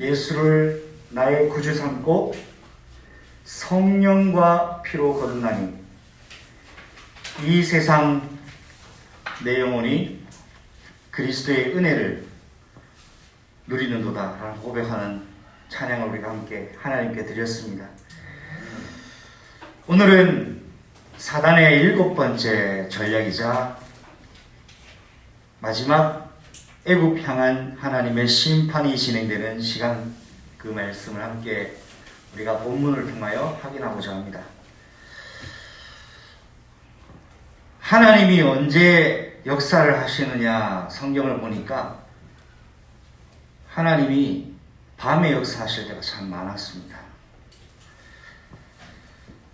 예수를 나의 구주 삼고 성령과 피로 거듭나니 이 세상 내 영혼이 그리스도의 은혜를 누리는도다 라고 고백하는 찬양을 우리가 함께 하나님께 드렸습니다. 오늘은 사단의 7번째 전략이자 마지막 애굽 향한 하나님의 심판이 진행되는 시간, 그 말씀을 함께 우리가 본문을 통하여 확인하고자 합니다. 하나님이 언제 역사를 하시느냐, 성경을 보니까 하나님이 밤에 역사하실 때가 참 많았습니다.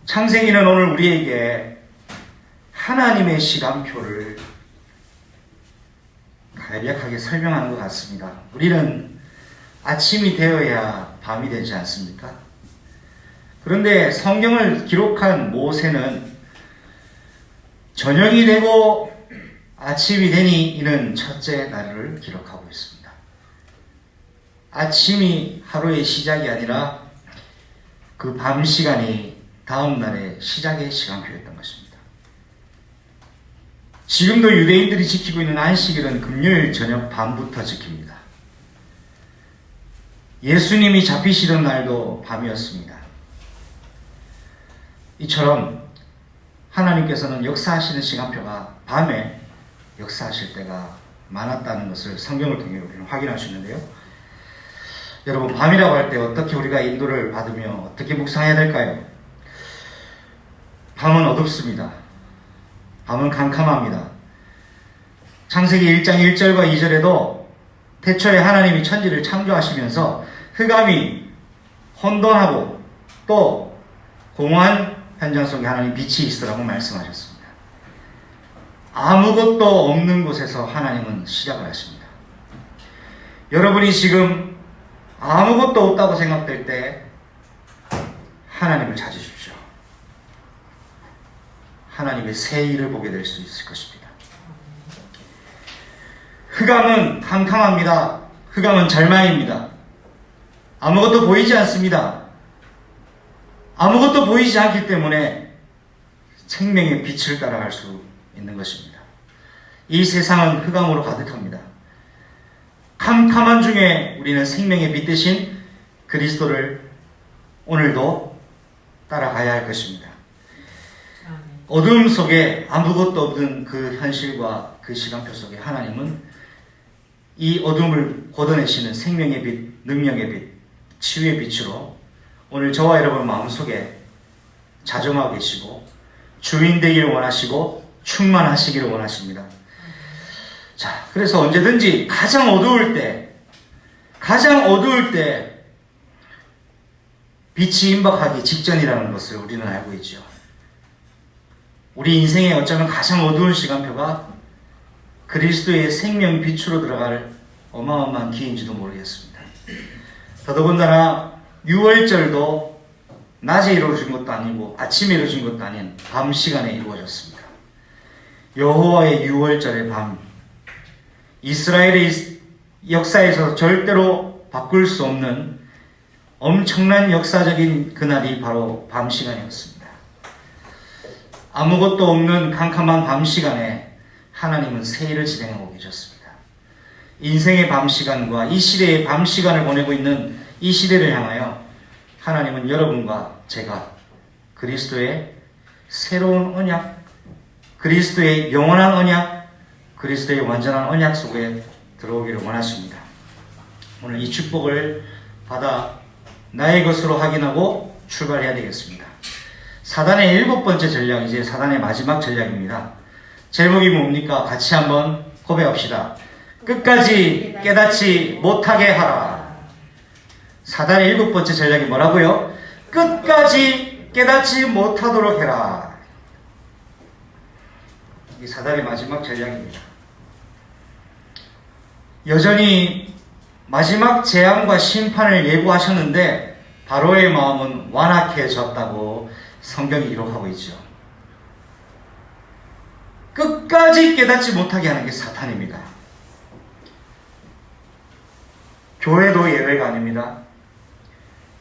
창세기는 오늘 우리에게 하나님의 시간표를 간략하게 설명하는 것 같습니다. 우리는 아침이 되어야 밤이 되지 않습니까? 그런데 성경을 기록한 모세는 저녁이 되고 아침이 되니 이는 첫째 날을 기록하고 있습니다. 아침이 하루의 시작이 아니라 그 밤 시간이 다음 날의 시작의 시간표였던 것입니다. 지금도 유대인들이 지키고 있는 안식일은 금요일 저녁 밤부터 지킵니다. 예수님이 잡히시던 날도 밤이었습니다. 이처럼 하나님께서는 역사하시는 시간표가 밤에 역사하실 때가 많았다는 것을 성경을 통해 우리는 확인할 수 있는데요. 여러분, 밤이라고 할 때 어떻게 우리가 인도를 받으며 어떻게 묵상해야 될까요? 밤은 어둡습니다. 밤은 캄캄합니다. 창세기 1장 1절과 2절에도 태초에 하나님이 천지를 창조하시면서 흑암이 혼돈하고 또 공허한 현장 속에 하나님 빛이 있으라고 말씀하셨습니다. 아무것도 없는 곳에서 하나님은 시작을 하십니다. 여러분이 지금 아무것도 없다고 생각될 때 하나님을 찾으십시오. 하나님의 새 일을 보게 될 수 있을 것입니다. 흑암은 캄캄합니다. 흑암은 절망입니다. 아무것도 보이지 않습니다. 아무것도 보이지 않기 때문에 생명의 빛을 따라갈 수 있는 것입니다. 이 세상은 흑암으로 가득합니다. 캄캄한 중에 우리는 생명의 빛 대신 그리스도를 오늘도 따라가야 할 것입니다. 어둠 속에 아무것도 없는 그 현실과 그 시간표 속에 하나님은 이 어둠을 걷어내시는 생명의 빛, 능력의 빛, 치유의 빛으로 오늘 저와 여러분 마음속에 자정하고 계시고 주인 되기를 원하시고 충만하시기를 원하십니다. 자, 그래서 언제든지 가장 어두울 때 빛이 임박하기 직전이라는 것을 우리는 알고 있죠. 우리 인생에 어쩌면 가장 어두운 시간표가 그리스도의 생명 빛으로 들어갈 어마어마한 기회인지도 모르겠습니다. 더더군다나 6월절도 낮에 이루어진 것도 아니고 아침에 이루어진 것도 아닌 밤 시간에 이루어졌습니다. 여호와의 6월절의 밤, 이스라엘의 역사에서 절대로 바꿀 수 없는 엄청난 역사적인 그날이 바로 밤 시간이었습니다. 아무것도 없는 캄캄한 밤 시간에 하나님은 새 일을 진행하고 계셨습니다. 인생의 밤 시간과 이 시대의 밤 시간을 보내고 있는 이 시대를 향하여 하나님은 여러분과 제가 그리스도의 새로운 언약, 그리스도의 영원한 언약, 그리스도의 완전한 언약 속에 들어오기를 원하십니다. 오늘 이 축복을 받아 나의 것으로 확인하고 출발해야 되겠습니다. 사단의 7번째 전략, 이제 사단의 마지막 전략입니다. 제목이 뭡니까? 같이 한번 고백합시다. 끝까지 깨닫지 못하게 하라. 사단의 7번째 전략이 뭐라고요? 끝까지 깨닫지 못하도록 해라. 이 사단의 마지막 전략입니다. 여전히 마지막 재앙과 심판을 예고하셨는데 바로의 마음은 완악해졌다고 성경이 기록하고 있죠. 끝까지 깨닫지 못하게 하는 게 사탄입니다. 교회도 예외가 아닙니다.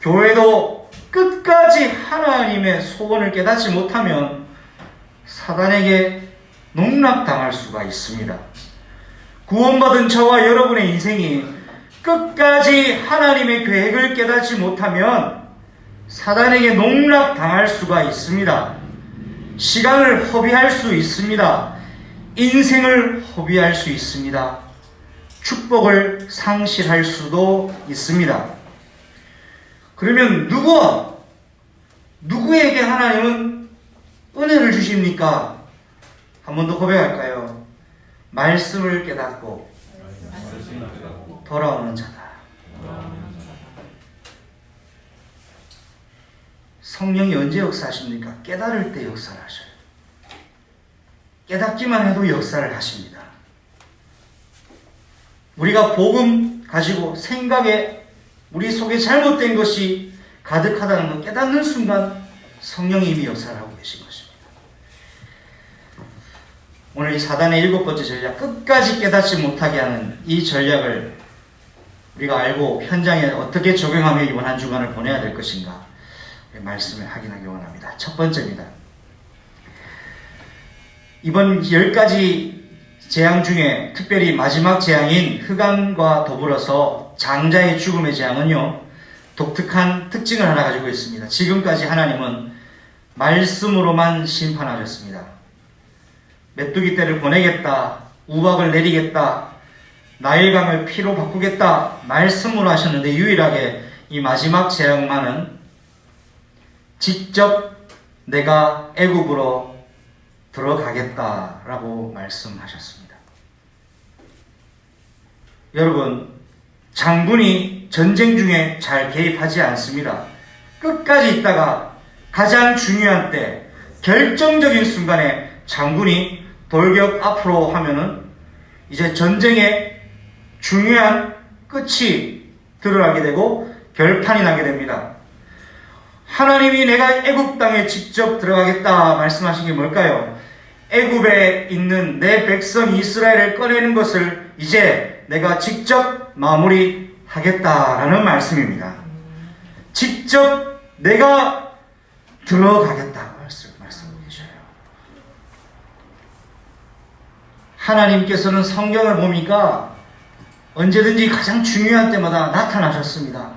교회도 끝까지 하나님의 소원을 깨닫지 못하면 사단에게 농락당할 수가 있습니다. 구원받은 저와 여러분의 인생이 끝까지 하나님의 계획을 깨닫지 못하면 사단에게 농락당할 수가 있습니다. 시간을 허비할 수 있습니다. 인생을 허비할 수 있습니다. 축복을 상실할 수도 있습니다. 그러면 누구에게 하나님은 은혜를 주십니까? 한 번 더 고백할까요? 말씀을 깨닫고 돌아오는 자다. 성령이 언제 역사하십니까? 깨달을 때 역사를 하셔요. 깨닫기만 해도 역사를 하십니다. 우리가 복음 가지고 생각에 우리 속에 잘못된 것이 가득하다는 걸 깨닫는 순간 성령이 이미 역사를 하고 계신 것입니다. 오늘 이 사단의 7번째 전략, 끝까지 깨닫지 못하게 하는 이 전략을 우리가 알고 현장에 어떻게 적용하며 이번 한 주간을 보내야 될 것인가 말씀을 확인하기 원합니다. 첫 번째입니다. 이번 10가지 재앙 중에 특별히 마지막 재앙인 흑암과 더불어서 장자의 죽음의 재앙은요, 독특한 특징을 하나 가지고 있습니다. 지금까지 하나님은 말씀으로만 심판하셨습니다. 메뚜기 떼를 보내겠다, 우박을 내리겠다, 나일강을 피로 바꾸겠다 말씀으로 하셨는데, 유일하게 이 마지막 재앙만은 직접 내가 애굽으로 들어가겠다라고 말씀하셨습니다. 여러분, 장군이 전쟁 중에 잘 개입하지 않습니다. 끝까지 있다가 가장 중요한 때, 결정적인 순간에 장군이 돌격 앞으로 하면은 이제 전쟁의 중요한 끝이 드러나게 되고 결판이 나게 됩니다. 하나님이 내가 애굽 땅에 직접 들어가겠다 말씀하신 게 뭘까요? 애굽에 있는 내 백성 이스라엘을 꺼내는 것을 이제 내가 직접 마무리하겠다라는 말씀입니다. 직접 내가 들어가겠다 말씀하고 계셔요. 하나님께서는 성경을 보니까 언제든지 가장 중요한 때마다 나타나셨습니다.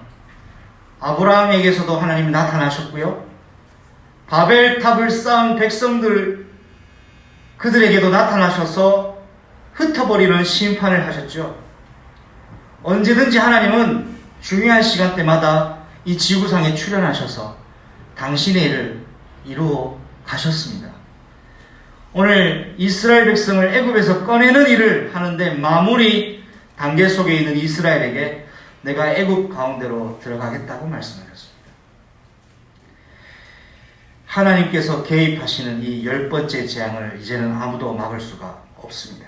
아브라함에게서도 하나님이 나타나셨고요. 바벨탑을 쌓은 백성들, 그들에게도 나타나셔서 흩어버리는 심판을 하셨죠. 언제든지 하나님은 중요한 시간대마다 이 지구상에 출현하셔서 당신의 일을 이루어 가셨습니다. 오늘 이스라엘 백성을 애굽에서 꺼내는 일을 하는데 마무리 단계 속에 있는 이스라엘에게 내가 애굽 가운데로 들어가겠다고 말씀하셨습니다. 하나님께서 개입하시는 이 10번째 재앙을 이제는 아무도 막을 수가 없습니다.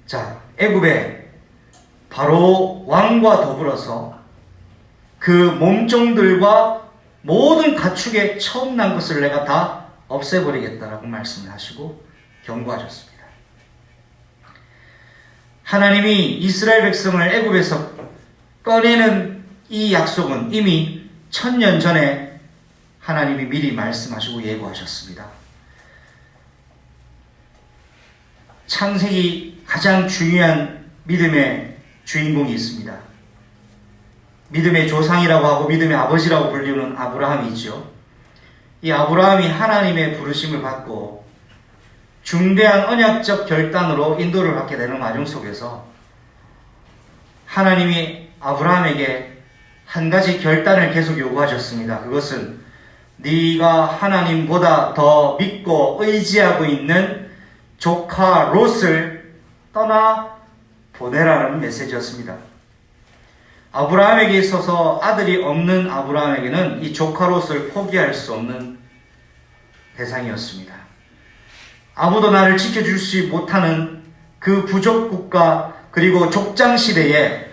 자, 애굽에 바로 왕과 더불어서 그 몸종들과 모든 가축의 처음 난 것을 내가 다 없애버리겠다라고 말씀을 하시고 경고하셨습니다. 하나님이 이스라엘 백성을 애굽에서 꺼내는 이 약속은 이미 1000년 전에 하나님이 미리 말씀하시고 예고하셨습니다. 창세기 가장 중요한 믿음의 주인공이 있습니다. 믿음의 조상이라고 하고 믿음의 아버지라고 불리우는 아브라함이죠. 이 아브라함이 하나님의 부르심을 받고 중대한 언약적 결단으로 인도를 받게 되는 과정 속에서 하나님이 아브라함에게 한 가지 결단을 계속 요구하셨습니다. 그것은 네가 하나님보다 더 믿고 의지하고 있는 조카 롯을 떠나 보내라는 메시지였습니다. 아브라함에게 있어서 아들이 없는 아브라함에게는 이 조카 롯을 포기할 수 없는 대상이었습니다. 아무도 나를 지켜주지 못하는 그 부족 국가 그리고 족장 시대에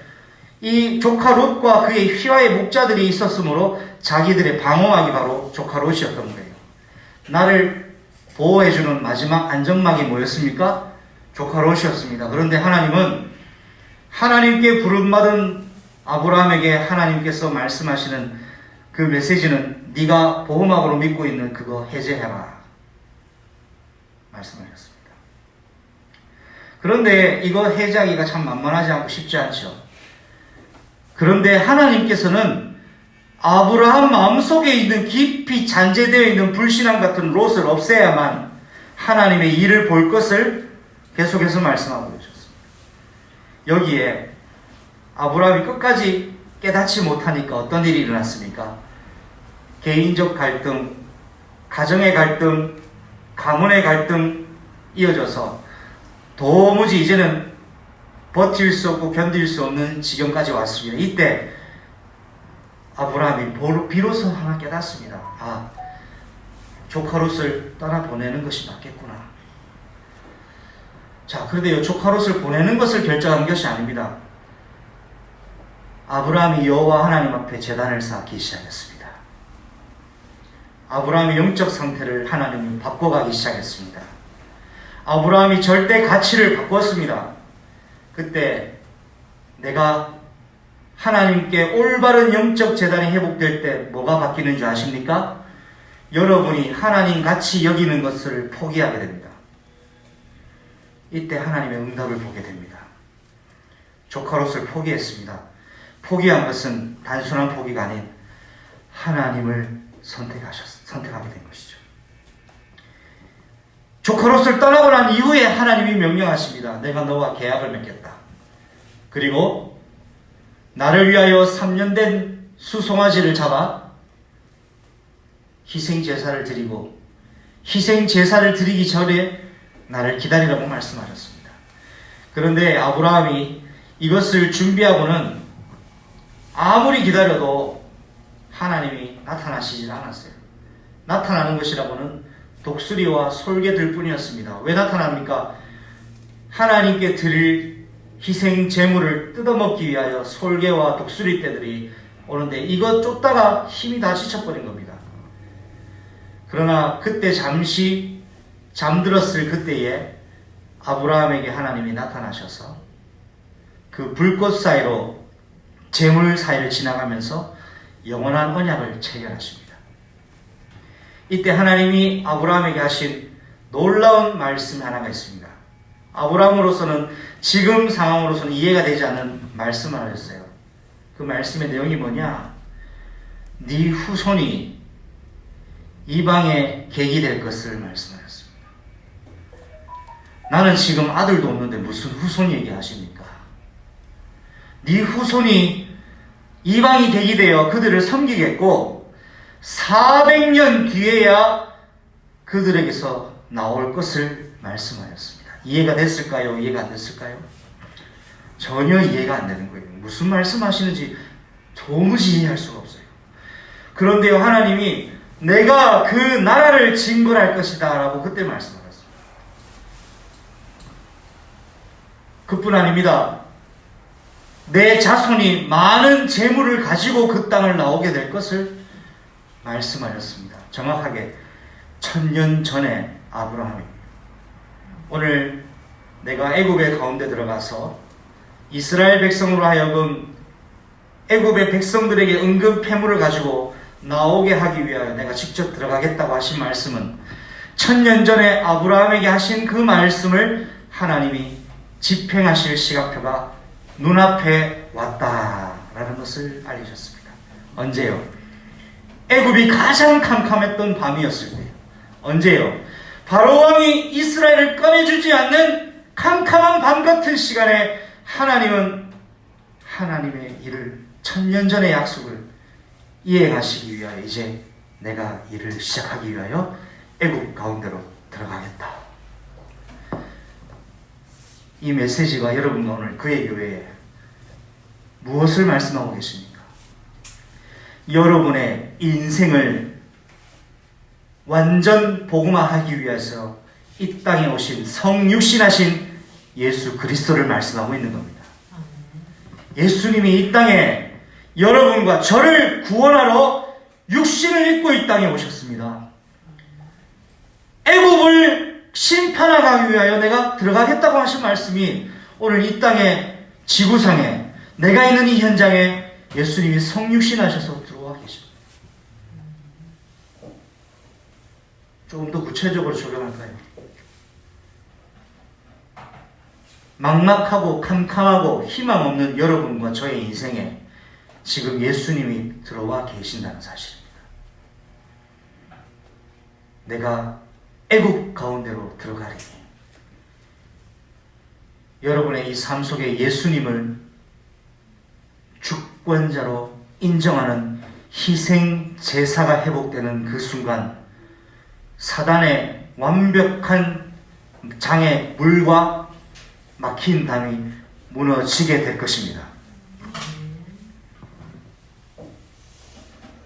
이 조카 롯과 그의 휘하의 목자들이 있었으므로 자기들의 방어막이 바로 조카 롯이었던 거예요. 나를 보호해주는 마지막 안전막이 뭐였습니까? 조카 롯이었습니다. 그런데 하나님은 하나님께 부름받은 아브라함에게 하나님께서 말씀하시는 그 메시지는 네가 보호막으로 믿고 있는 그거 해제해라 말씀하셨습니다. 그런데 이거 해제하기가 참 만만하지 않고 쉽지 않죠. 그런데 하나님께서는 아브라함 마음속에 있는 깊이 잔재되어 있는 불신앙 같은 롯을 없애야만 하나님의 일을 볼 것을 계속해서 말씀하고 계셨습니다. 여기에 아브라함이 끝까지 깨닫지 못하니까 어떤 일이 일어났습니까? 개인적 갈등, 가정의 갈등, 가문의 갈등 이어져서 도무지 이제는 버틸 수 없고 견딜 수 없는 지경까지 왔습니다. 이때 아브라함이 비로소 하나 깨닫습니다. 아, 조카 롯을 떠나보내는 것이 맞겠구나. 자, 그런데 이 조카 롯을 보내는 것을 결정한 것이 아닙니다. 아브라함이 여호와 하나님 앞에 제단을 쌓기 시작했습니다. 아브라함의 영적 상태를 하나님이 바꿔가기 시작했습니다. 아브라함이 절대 가치를 바꿨습니다. 그때 내가 하나님께 올바른 영적 재단이 회복될 때 뭐가 바뀌는 줄 아십니까? 여러분이 하나님 같이 여기는 것을 포기하게 됩니다. 이때 하나님의 응답을 보게 됩니다. 조카 롯을 포기했습니다. 포기한 것은 단순한 포기가 아닌 하나님을 선택하게 된 것이죠. 조카 롯을 떠나고 난 이후에 하나님이 명령하십니다. 내가 너와 계약을 맺겠다. 그리고 나를 위하여 3년 된 수송아지를 잡아 희생제사를 드리고 희생제사를 드리기 전에 나를 기다리라고 말씀하셨습니다. 그런데 아브라함이 이것을 준비하고는 아무리 기다려도 하나님이 나타나시질 않았어요. 나타나는 것이라고는 독수리와 솔개들 뿐이었습니다. 왜 나타납니까? 하나님께 드릴 희생 제물을 뜯어먹기 위하여 솔개와 독수리 떼들이 오는데 이거 쫓다가 힘이 다 지쳐버린 겁니다. 그러나 그때 잠시 잠들었을 그때에 아브라함에게 하나님이 나타나셔서 그 불꽃 사이로 제물 사이를 지나가면서 영원한 언약을 체결하십니다. 이때 하나님이 아브라함에게 하신 놀라운 말씀이 하나가 있습니다. 아브라함으로서는 지금 상황으로서는 이해가 되지 않는 말씀을 하셨어요. 그 말씀의 내용이 뭐냐? 네 후손이 이방의 객이 될 것을 말씀하셨습니다. 나는 지금 아들도 없는데 무슨 후손 얘기하십니까? 네 후손이 이방이 객이 되어 그들을 섬기겠고 400년 뒤에야 그들에게서 나올 것을 말씀하셨습니다. 이해가 됐을까요? 이해가 안 됐을까요? 전혀 이해가 안 되는 거예요. 무슨 말씀하시는지 도무지 이해할 수가 없어요. 그런데요, 하나님이 내가 그 나라를 진군할 것이다 라고 그때 말씀하셨습니다. 그뿐 아닙니다. 내 자손이 많은 재물을 가지고 그 땅을 나오게 될 것을 말씀하셨습니다. 정확하게 1000년 전에 아브라함이 오늘 내가 애굽의 가운데 들어가서 이스라엘 백성으로 하여금 애굽의 백성들에게 은근 패물을 가지고 나오게 하기 위하여 내가 직접 들어가겠다고 하신 말씀은 1000년 전에 아브라함에게 하신 그 말씀을 하나님이 집행하실 시각표가 눈앞에 왔다라는 것을 알리셨습니다. 언제요? 애굽이 가장 캄캄했던 밤이었을 때요. 언제요? 바로 왕이 이스라엘을 꺼내주지 않는 캄캄한 밤 같은 시간에 하나님은 하나님의 일을 1000년 전의 약속을 이행하시기 위하여 이제 내가 일을 시작하기 위하여 애굽 가운데로 들어가겠다. 이 메시지가 여러분과 오늘 그의 교회에 무엇을 말씀하고 계십니까? 여러분의 인생을 완전 복음화하기 위해서 이 땅에 오신 성육신하신 예수 그리스도를 말씀하고 있는 겁니다. 예수님이 이 땅에 여러분과 저를 구원하러 육신을 입고 이 땅에 오셨습니다. 애굽을 심판하기 위하여 내가 들어가겠다고 하신 말씀이 오늘 이 땅에 지구상에, 내가 있는 이 현장에 예수님이 성육신하셔서 들어와 계십니다. 조금 더 구체적으로 적용할까요? 막막하고 캄캄하고 희망 없는 여러분과 저의 인생에 지금 예수님이 들어와 계신다는 사실입니다. 내가 애국 가운데로 들어가리니 여러분의 이 삶 속에 예수님을 주권자로 인정하는 희생 제사가 회복되는 그 순간 사단의 완벽한 장의 물과 막힌 담이 무너지게 될 것입니다.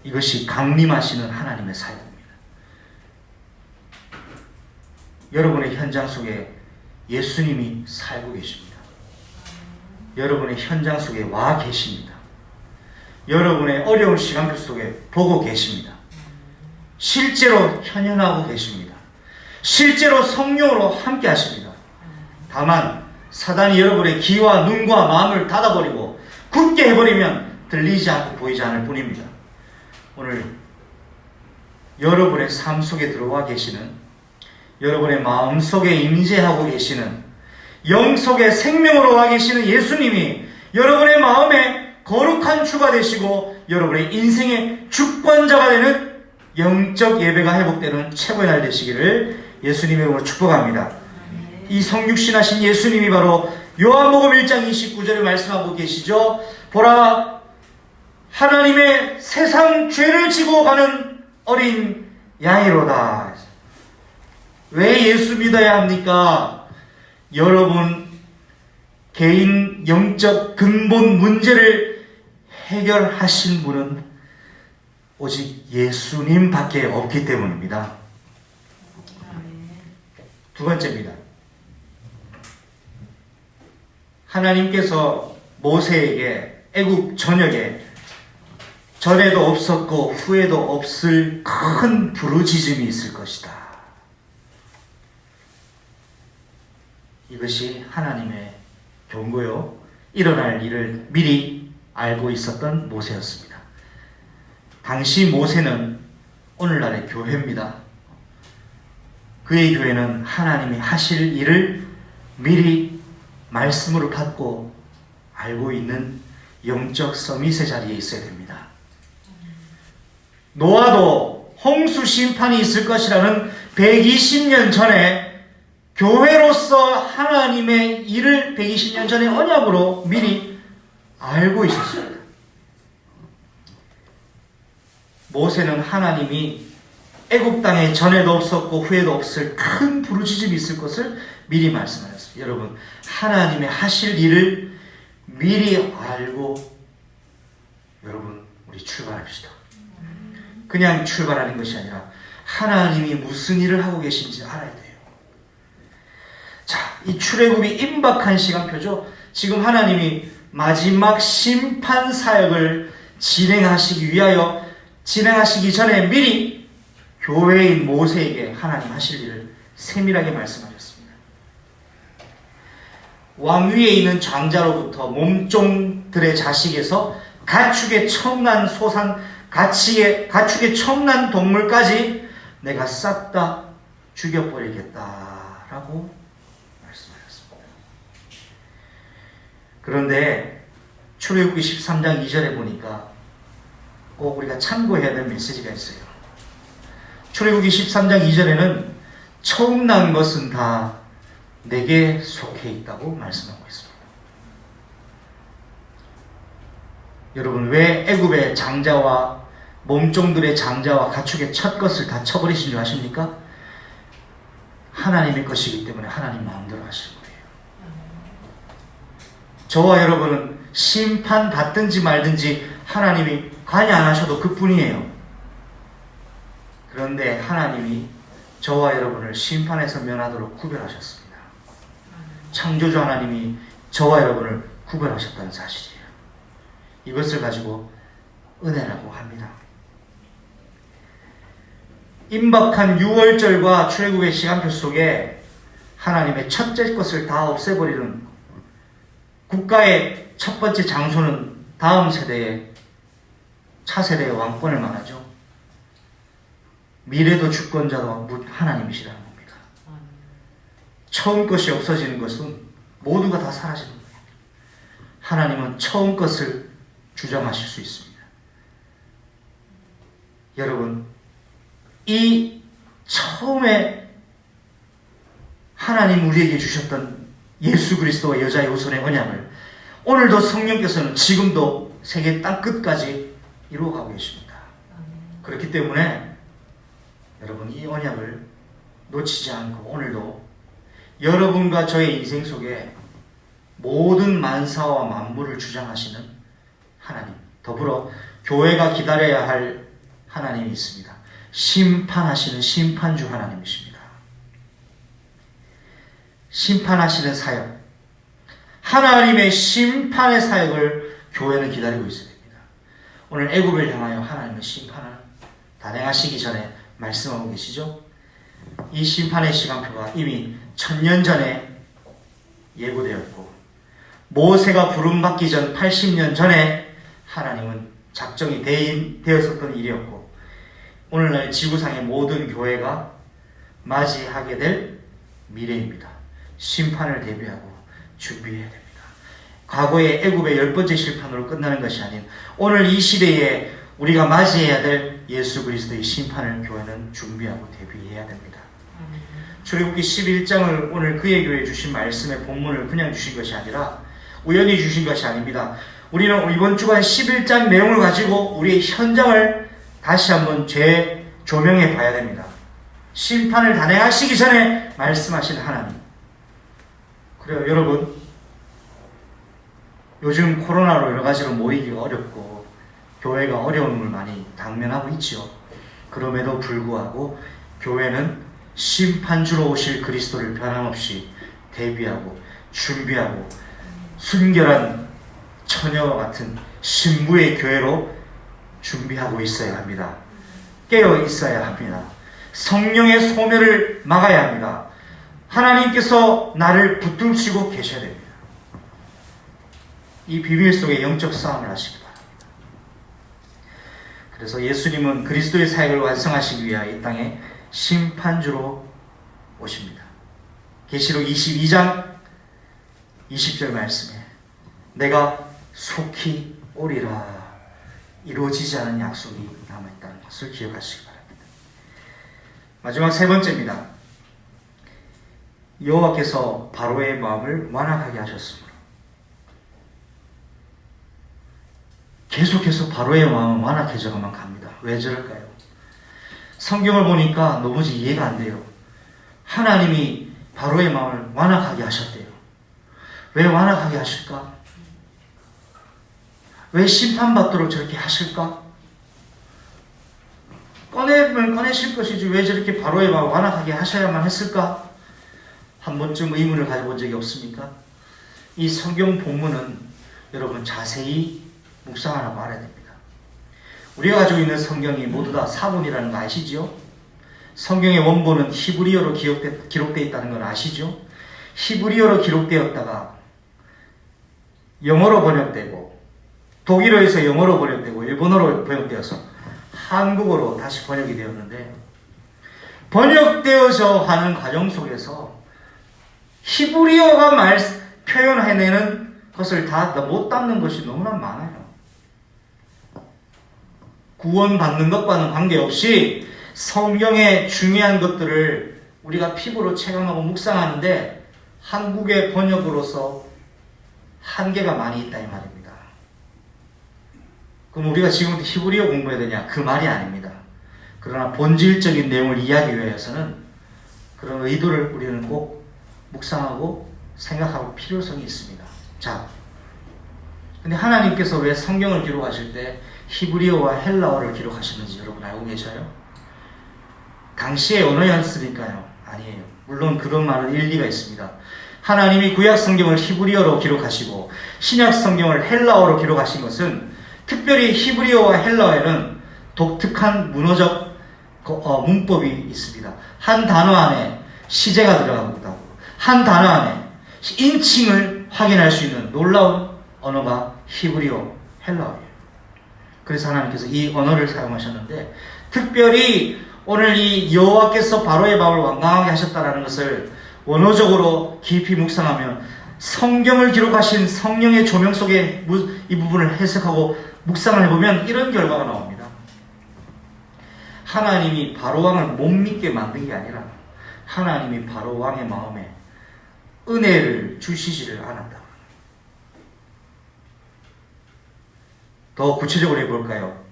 이것이 강림하시는 하나님의 사역입니다. 여러분의 현장 속에 예수님이 살고 계십니다. 여러분의 현장 속에 와 계십니다. 여러분의 어려운 시간표 속에 보고 계십니다. 실제로 현현하고 계십니다. 실제로 성령으로 함께 하십니다. 다만 사단이 여러분의 귀와 눈과 마음을 닫아버리고 굳게 해버리면 들리지 않고 보이지 않을 뿐입니다. 오늘 여러분의 삶 속에 들어와 계시는, 여러분의 마음 속에 임재하고 계시는, 영 속에 생명으로 와 계시는 예수님이 여러분의 마음에 거룩한 주가 되시고 여러분의 인생의 주권자가 되는 영적 예배가 회복되는 최고의 날 되시기를 예수님의 이름으로 축복합니다. 이 성육신하신 예수님이 바로 요한복음 1장 29절에 말씀하고 계시죠. 보라, 하나님의 세상 죄를 지고 가는 어린 양이로다. 왜 예수 믿어야 합니까? 여러분 개인 영적 근본 문제를 해결하신 분은 오직 예수님밖에 없기 때문입니다. 두 번째입니다. 하나님께서 모세에게 애굽 전역에 전에도 없었고 후에도 없을 큰 부르짖음이 있을 것이다. 이것이 하나님의 경고요. 일어날 일을 미리 알고 있었던 모세였습니다. 당시 모세는 오늘날의 교회입니다. 그의 교회는 하나님이 하실 일을 미리 말씀으로 받고 알고 있는 영적 서밋의 자리에 있어야 됩니다. 노아도 홍수 심판이 있을 것이라는 120년 전에 교회로서 하나님의 일을 120년 전에 언약으로 미리 알고 있었습니다. 모세는 하나님이 애굽 땅에 전에도 없었고 후에도 없을 큰 부르짖음이 있을 것을 미리 말씀하셨습니다. 여러분, 하나님의 하실 일을 미리 알고 여러분 우리 출발합시다. 그냥 출발하는 것이 아니라 하나님이 무슨 일을 하고 계신지 알아야 돼요. 자, 이 출애굽이 임박한 시간표죠. 지금 하나님이 마지막 심판 사역을 진행하시기 위하여 진행하시기 전에 미리 교회인 모세에게 하나님 하실 일을 세밀하게 말씀하셨습니다. 왕위에 있는 장자로부터 몸종들의 자식에서 가축의 첨난 소산, 가축의 첨난 동물까지 내가 싹 다 죽여버리겠다라고 말씀하셨습니다. 그런데 출애굽기 13장 2절에 보니까 꼭 우리가 참고해야 될 메시지가 있어요. 출애굽기 13장 2절에는 처음 난 것은 다 내게 속해 있다고 말씀하고 있습니다. 여러분, 왜 애굽의 장자와 몸종들의 장자와 가축의 첫 것을 다 쳐버리신 줄 아십니까? 하나님의 것이기 때문에 하나님 마음대로 하실 거예요. 저와 여러분은 심판 받든지 말든지 하나님이 관여 안 하셔도 그뿐이에요. 그런데 하나님이 저와 여러분을 심판에서 면하도록 구별하셨습니다. 창조주 하나님이 저와 여러분을 구별하셨다는 사실이에요. 이것을 가지고 은혜라고 합니다. 임박한 6월절과 출애굽의 시간표 속에 하나님의 첫째 것을 다 없애버리는 국가의 첫 번째 장소는 다음 세대의 차세대의 왕권을 말하죠. 미래도 주권자도 하나님이시라는 겁니다. 처음 것이 없어지는 것은 모두가 다 사라지는 거예요. 하나님은 처음 것을 주장하실 수 있습니다. 여러분, 이 처음에 하나님 우리에게 주셨던 예수 그리스도와 여자의 후손의 언약을 오늘도 성령께서는 지금도 세계 땅끝까지 이루어가고 계십니다. 그렇기 때문에 여러분, 이 언약을 놓치지 않고 오늘도 여러분과 저의 인생 속에 모든 만사와 만물을 주장하시는 하나님, 더불어 교회가 기다려야 할 하나님이 있습니다. 심판하시는 심판주 하나님이십니다. 심판하시는 사역, 하나님의 심판의 사역을 교회는 기다리고 있어야 됩니다. 오늘 애굽을 향하여 하나님의 심판을 단행하시기 전에 말씀하고 계시죠? 이 심판의 시간표가 이미 1000년 전에 예고되었고, 모세가 부름받기 전 80년 전에 하나님은 작정이 되었었던 일이었고, 오늘날 지구상의 모든 교회가 맞이하게 될 미래입니다. 심판을 대비하고 준비해야 됩니다. 과거의 애굽의 10번째 심판으로 끝나는 것이 아닌 오늘 이 시대에 우리가 맞이해야 될 예수 그리스도의 심판을 교회는 준비하고 대비해야 됩니다. 출애굽기 11장을 오늘 그의 교회에 주신 말씀의 본문을 그냥 주신 것이 아니라 우연히 주신 것이 아닙니다. 우리는 이번 주간 11장 내용을 가지고 우리의 현장을 다시 한번 재조명해 봐야 됩니다. 심판을 단행하시기 전에 말씀하신 하나님. 그래요, 여러분. 요즘 코로나로 여러 가지로 모이기가 어렵고 교회가 어려움을 많이 당면하고 있죠. 그럼에도 불구하고 교회는 심판주로 오실 그리스도를 변함없이 대비하고 준비하고 순결한 처녀와 같은 신부의 교회로 준비하고 있어야 합니다. 깨어 있어야 합니다. 성령의 소멸을 막아야 합니다. 하나님께서 나를 붙들시고 계셔야 됩니다. 이 비밀 속에 영적 싸움을 하시기 바랍니다. 그래서 예수님은 그리스도의 사역을 완성하시기 위하여 이 땅에 심판주로 오십니다. 계시록 22장 20절 말씀에 내가 속히 오리라 이루어지지 않은 약속이 남아있다는 것을 기억하시기 바랍니다. 마지막 세 번째입니다. 여호와께서 바로의 마음을 완악하게 하셨습니다. 계속해서 바로의 마음은 완악해져가만 갑니다. 왜 저럴까요? 성경을 보니까 도무지 이해가 안 돼요. 하나님이 바로의 마음을 완악하게 하셨대요. 왜 완악하게 하실까? 왜 심판받도록 저렇게 하실까? 꺼내면 꺼내실 것이지 왜 저렇게 바로의 마음을 완악하게 하셔야만 했을까? 한 번쯤 의문을 가져본 적이 없습니까? 이 성경 본문은 여러분 자세히 묵상하라고 알아야 됩니다. 우리가 가지고 있는 성경이 모두 다 사본이라는 거 아시죠? 성경의 원본은 히브리어로 기록되어 있다는 걸 아시죠? 히브리어로 기록되었다가 영어로 번역되고 독일어에서 영어로 번역되고 일본어로 번역되어서 한국어로 다시 번역이 되었는데 번역되어서 하는 과정 속에서 히브리어가 표현해내는 것을 다 못 담는 것이 너무나 많아요. 구원받는 것과는 관계없이 성경의 중요한 것들을 우리가 피부로 체감하고 묵상하는데 한국의 번역으로서 한계가 많이 있다 이 말입니다. 그럼 우리가 지금부터 히브리어 공부해야 되냐? 그 말이 아닙니다. 그러나 본질적인 내용을 이해하기 위해서는 그런 의도를 우리는 꼭 묵상하고 생각하고 필요성이 있습니다. 자, 근데 하나님께서 왜 성경을 기록하실 때 히브리어와 헬라어를 기록하시는지 여러분 알고 계셔요? 당시의 언어였으니까요? 아니에요. 물론 그런 말은 일리가 있습니다. 하나님이 구약 성경을 히브리어로 기록하시고 신약 성경을 헬라어로 기록하신 것은 특별히 히브리어와 헬라어에는 독특한 문어적 문법이 있습니다. 한 단어 안에 시제가 들어가고 있다고, 한 단어 안에 인칭을 확인할 수 있는 놀라운 언어가 히브리어 헬라어예요. 그래서 하나님께서 이 언어를 사용하셨는데, 특별히 오늘 이 여호와께서 바로의 마음을 완강하게 하셨다는 것을 원어적으로 깊이 묵상하면 성경을 기록하신 성령의 조명 속에 이 부분을 해석하고 묵상을 해보면 이런 결과가 나옵니다. 하나님이 바로왕을 못 믿게 만든 게 아니라 하나님이 바로왕의 마음에 은혜를 주시지를 않았다. 더 구체적으로 해볼까요?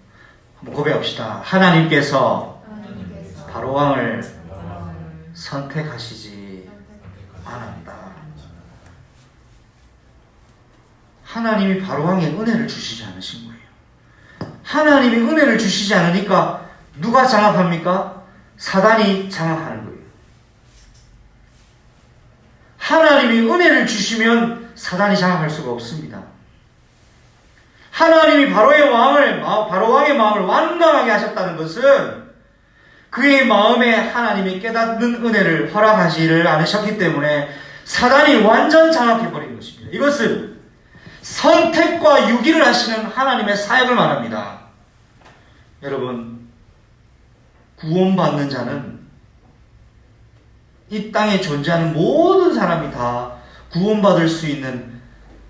한번 고백합시다. 하나님께서 바로왕을 선택하시지 않았다. 하나님이 바로왕에 은혜를 주시지 않으신 거예요. 하나님이 은혜를 주시지 않으니까 누가 장악합니까? 사단이 장악하는 거예요. 하나님이 은혜를 주시면 사단이 장악할 수가 없습니다. 하나님이 바로왕의 마음을 완강하게 하셨다는 것은 그의 마음에 하나님이 깨닫는 은혜를 허락하지를 않으셨기 때문에 사단이 완전 장악해버린 것입니다. 이것은 선택과 유기를 하시는 하나님의 사역을 말합니다. 여러분, 구원받는 자는 이 땅에 존재하는 모든 사람이 다 구원받을 수 있는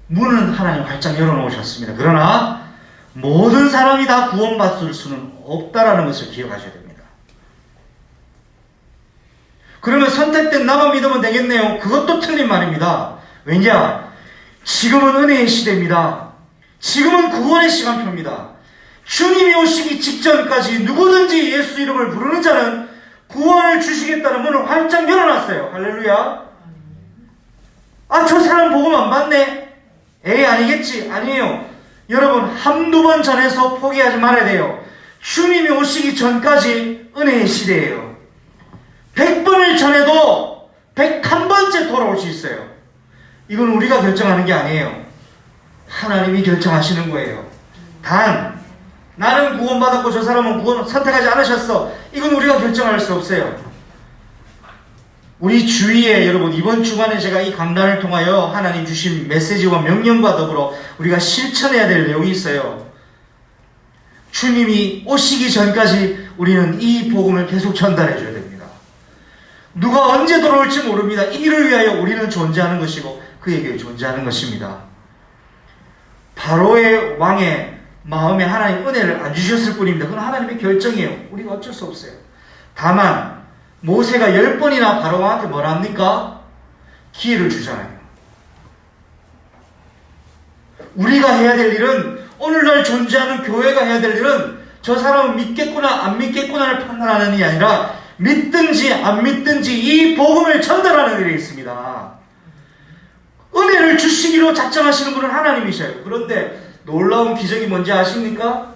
문은 하나님 활짝 열어놓으셨습니다. 그러나 모든 사람이 다 구원받을 수는 없다라는 것을 기억하셔야 됩니다. 그러면 선택된 나만 믿으면 되겠네요. 그것도 틀린 말입니다. 왜냐? 지금은 은혜의 시대입니다. 지금은 구원의 시간표입니다. 주님이 오시기 직전까지 누구든지 예수 이름을 부르는 자는 구원을 주시겠다는 문을 활짝 열어놨어요. 할렐루야. 아, 저 사람 복음 안 받네. 에이, 아니겠지. 아니에요. 여러분, 한두 번 전해서 포기하지 말아야 돼요. 주님이 오시기 전까지 은혜의 시대예요. 100번을 전해도 101번째 돌아올 수 있어요. 이건 우리가 결정하는 게 아니에요. 하나님이 결정하시는 거예요. 단, 나는 구원받았고 저 사람은 구원 선택하지 않으셨어. 이건 우리가 결정할 수 없어요. 우리 주위에 여러분, 이번 주간에 제가 이 강단을 통하여 하나님 주신 메시지와 명령과 더불어 우리가 실천해야 될 내용이 있어요. 주님이 오시기 전까지 우리는 이 복음을 계속 전달해 줘야 됩니다. 누가 언제 돌아올지 모릅니다. 이를 위하여 우리는 존재하는 것이고 그에게 존재하는 것입니다. 바로의 왕의 마음에 하나님 은혜를 안 주셨을 뿐입니다. 그건 하나님의 결정이에요. 우리가 어쩔 수 없어요. 다만 모세가 10번이나 바로왕한테 뭐라 합니까? 기회를 주잖아요. 우리가 해야 될 일은, 오늘날 존재하는 교회가 해야 될 일은 저 사람은 믿겠구나 안 믿겠구나를 판단하는 일이 아니라 믿든지 안 믿든지 이 복음을 전달하는 일이 있습니다. 은혜를 주시기로 작정하시는 분은 하나님이셔요. 그런데 놀라운 기적이 뭔지 아십니까?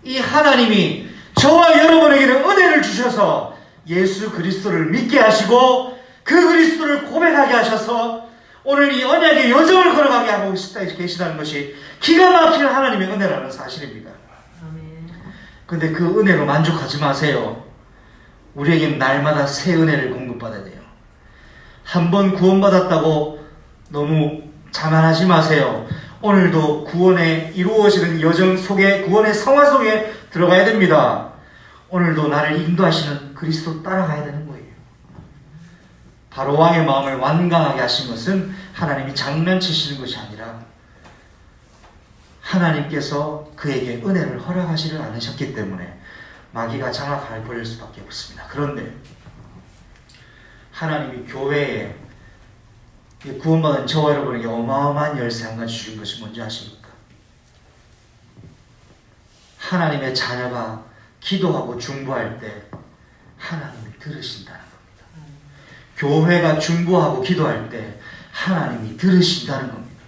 이 하나님이 저와 여러분에게는 은혜를 주셔서 예수 그리스도를 믿게 하시고 그 그리스도를 고백하게 하셔서 오늘 이 언약의 여정을 걸어가게 하고 계시다는 것이 기가 막힌 하나님의 은혜라는 사실입니다. 그런데 그 은혜로 만족하지 마세요. 우리에겐 날마다 새 은혜를 공급받아야 돼요. 한 번 구원받았다고 너무 자만하지 마세요. 오늘도 구원에 이루어지는 여정 속에, 구원의 성화 속에 들어가야 됩니다. 오늘도 나를 인도하시는 그리스도 따라가야 되는 거예요. 바로왕의 마음을 완강하게 하신 것은 하나님이 장난치시는 것이 아니라 하나님께서 그에게 은혜를 허락하시지 않으셨기 때문에 마귀가 장악할 버릴 수밖에 없습니다. 그런데 하나님이 교회에 구원받은 저와 여러분에게 어마어마한 열쇠 한 가지 주신 것이 뭔지 아십니까? 하나님의 자녀가 기도하고 중보할 때 하나님이 들으신다는 겁니다. 교회가 중보하고 기도할 때 하나님이 들으신다는 겁니다.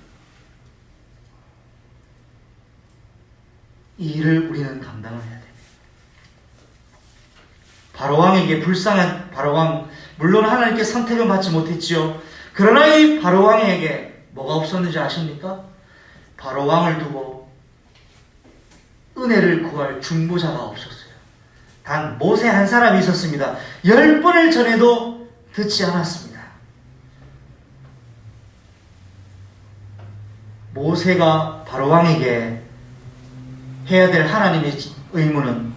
이 일을 우리는 감당을 해야 됩니다. 바로왕에게 불쌍한 바로왕, 물론 하나님께 선택을 받지 못했지요. 그러나 이 바로왕에게 뭐가 없었는지 아십니까? 바로왕을 두고 은혜를 구할 중보자가 없었어요. 단 모세 한 사람이 있었습니다. 10번을 전해도 듣지 않았습니다. 모세가 바로왕에게 해야 될 하나님의 의무는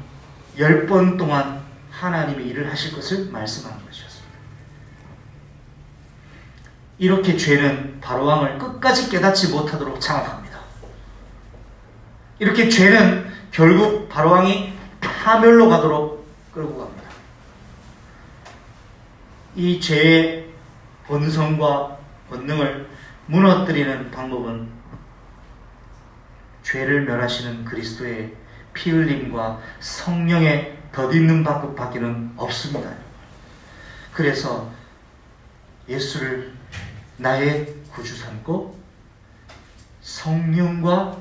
10번 동안 하나님이 일을 하실 것을 말씀하는 것이었습니다. 이렇게 죄는 바로왕을 끝까지 깨닫지 못하도록 장악합니다. 이렇게 죄는 결국 바로왕이 파멸로 가도록 끌고 갑니다. 이 죄의 본성과 본능을 무너뜨리는 방법은 죄를 멸하시는 그리스도의 피 흘림과 성령의 덧있는 밖에는 없습니다. 그래서 예수를 나의 구주 삼고 성령과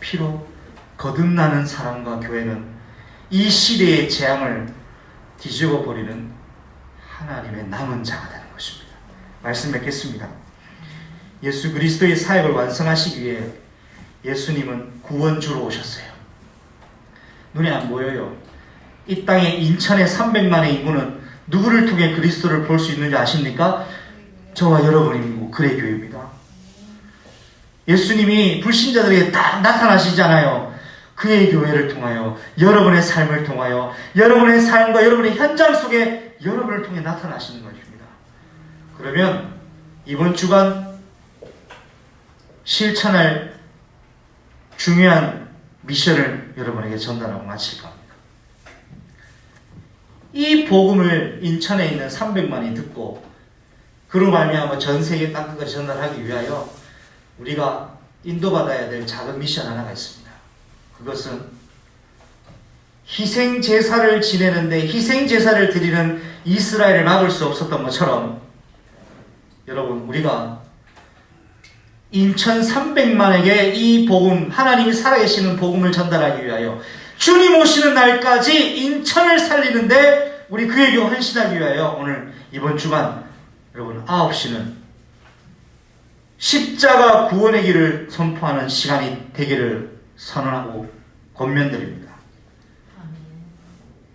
피로 거듭나는 사람과 교회는 이 시대의 재앙을 뒤집어 버리는 하나님의 남은 자가 되는 것입니다. 말씀 맺겠습니다. 예수 그리스도의 사역을 완성하시기 위해 예수님은 구원주로 오셨어요. 눈에 안 보여요. 이 땅에 인천의 300만의 인구는 누구를 통해 그리스도를 볼 수 있는지 아십니까? 저와 여러분이고 그의 교회입니다. 예수님이 불신자들에게 딱 나타나시잖아요. 그의 교회를 통하여, 여러분의 삶을 통하여, 여러분의 삶과 여러분의 현장 속에 여러분을 통해 나타나시는 것입니다. 그러면 이번 주간 실천할 중요한 미션을 여러분에게 전달하고 마칠 겁니다. 이 복음을 인천에 있는 300만이 듣고 그로 말미암아 전 세계 땅끝까지 전달하기 위하여 우리가 인도받아야 될 작은 미션 하나가 있습니다. 그것은 희생제사를 지내는데 희생제사를 드리는 이스라엘을 막을 수 없었던 것처럼 여러분, 우리가 인천 300만에게 이 복음, 하나님이 살아계시는 복음을 전달하기 위하여 주님 오시는 날까지 인천을 살리는데 우리 그의 교회 헌신하기 위하여 오늘 이번 주간 여러분 9시는 십자가 구원의 길을 선포하는 시간이 되기를 선언하고 권면드립니다.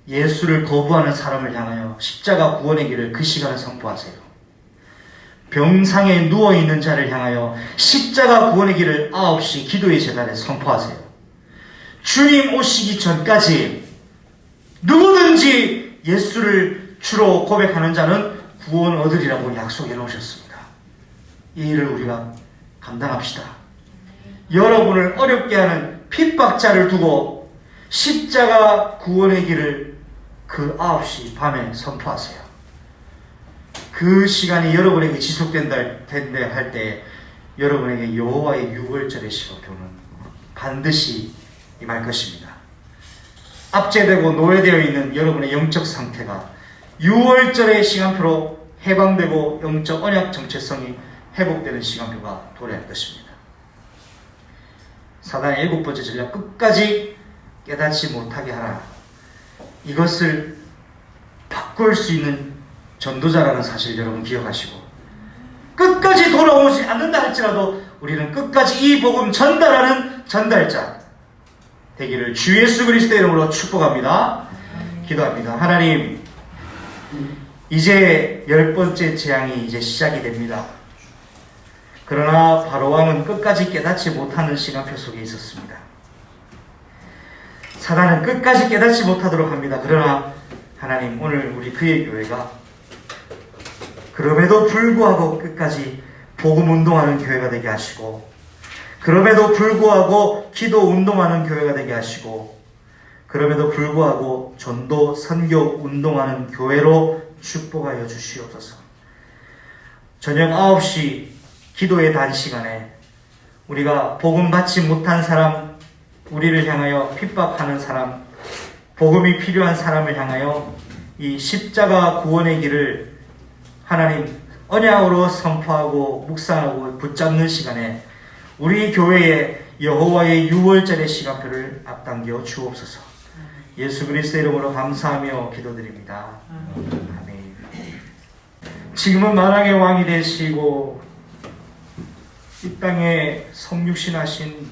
예수를 거부하는 사람을 향하여 십자가 구원의 길을 그 시간에 선포하세요. 병상에 누워있는 자를 향하여 십자가 구원의 길을 9시 기도의 재단에 선포하세요. 주님 오시기 전까지 누구든지 예수를 주로 고백하는 자는 구원 얻으리라고 약속해 놓으셨습니다. 이 일을 우리가 감당합시다. 여러분을 어렵게 하는 핍박자를 두고 십자가 구원의 길을 그 9시 밤에 선포하세요. 그 시간이 여러분에게 지속된다 할 때 여러분에게 여호와의 유월절의 시간표는 반드시 임할 것입니다. 압제되고 노예되어 있는 여러분의 영적 상태가 유월절의 시간표로 해방되고 영적 언약 정체성이 회복되는 시간표가 도래할 것입니다. 사단의 7번째 전략, 끝까지 깨닫지 못하게 하라. 이것을 바꿀 수 있는 전도자라는 사실 여러분 기억하시고, 끝까지 돌아오지 않는다 할지라도 우리는 끝까지 이 복음 전달하는 전달자 되기를 주 예수 그리스도의 이름으로 축복합니다. 기도합니다. 하나님, 이제 10번째 재앙이 이제 시작이 됩니다. 그러나 바로왕은 끝까지 깨닫지 못하는 시간표 속에 있었습니다. 사단은 끝까지 깨닫지 못하도록 합니다. 그러나 하나님, 오늘 우리 그의 교회가 그럼에도 불구하고 끝까지 복음 운동하는 교회가 되게 하시고, 그럼에도 불구하고 기도 운동하는 교회가 되게 하시고, 그럼에도 불구하고 전도 선교 운동하는 교회로 축복하여 주시옵소서. 저녁 9시 기도의 단시간에 우리가 복음 받지 못한 사람, 우리를 향하여 핍박하는 사람, 복음이 필요한 사람을 향하여 이 십자가 구원의 길을 하나님 언약으로 선포하고 묵상하고 붙잡는 시간에 우리 교회의 여호와의 유월절의 시간표를 앞당겨 주옵소서. 예수 그리스도의 이름으로 감사하며 기도드립니다. 아멘. 지금은 만왕의 왕이 되시고 이 땅에 성육신하신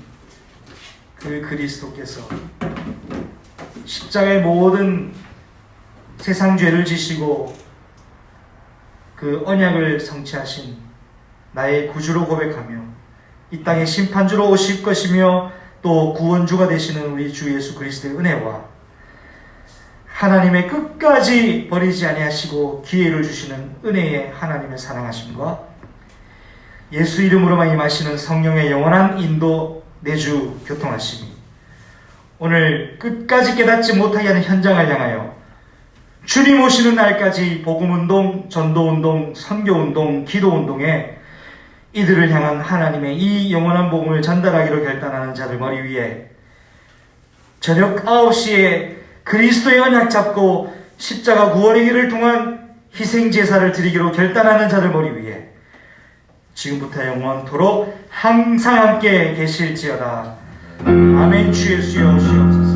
그 그리스도께서 십자가의 모든 세상 죄를 지시고 그 언약을 성취하신 나의 구주로 고백하며 이 땅에 심판주로 오실 것이며 또 구원주가 되시는 우리 주 예수 그리스도의 은혜와 하나님의 끝까지 버리지 아니하시고 기회를 주시는 은혜의 하나님의 사랑하심과 예수 이름으로만 임하시는 성령의 영원한 인도 내주 교통하심이 오늘 끝까지 깨닫지 못하게 하는 현장을 향하여 주님 오시는 날까지 복음운동, 전도운동, 선교운동, 기도운동에 이들을 향한 하나님의 이 영원한 복음을 전달하기로 결단하는 자들 머리 위에 저녁 9시에 그리스도의 언약 잡고 십자가 구원의 길을 통한 희생제사를 드리기로 결단하는 자들 머리 위에 지금부터 영원토록 항상 함께 계실지어다. 아멘. 주 예수여 오시옵소서.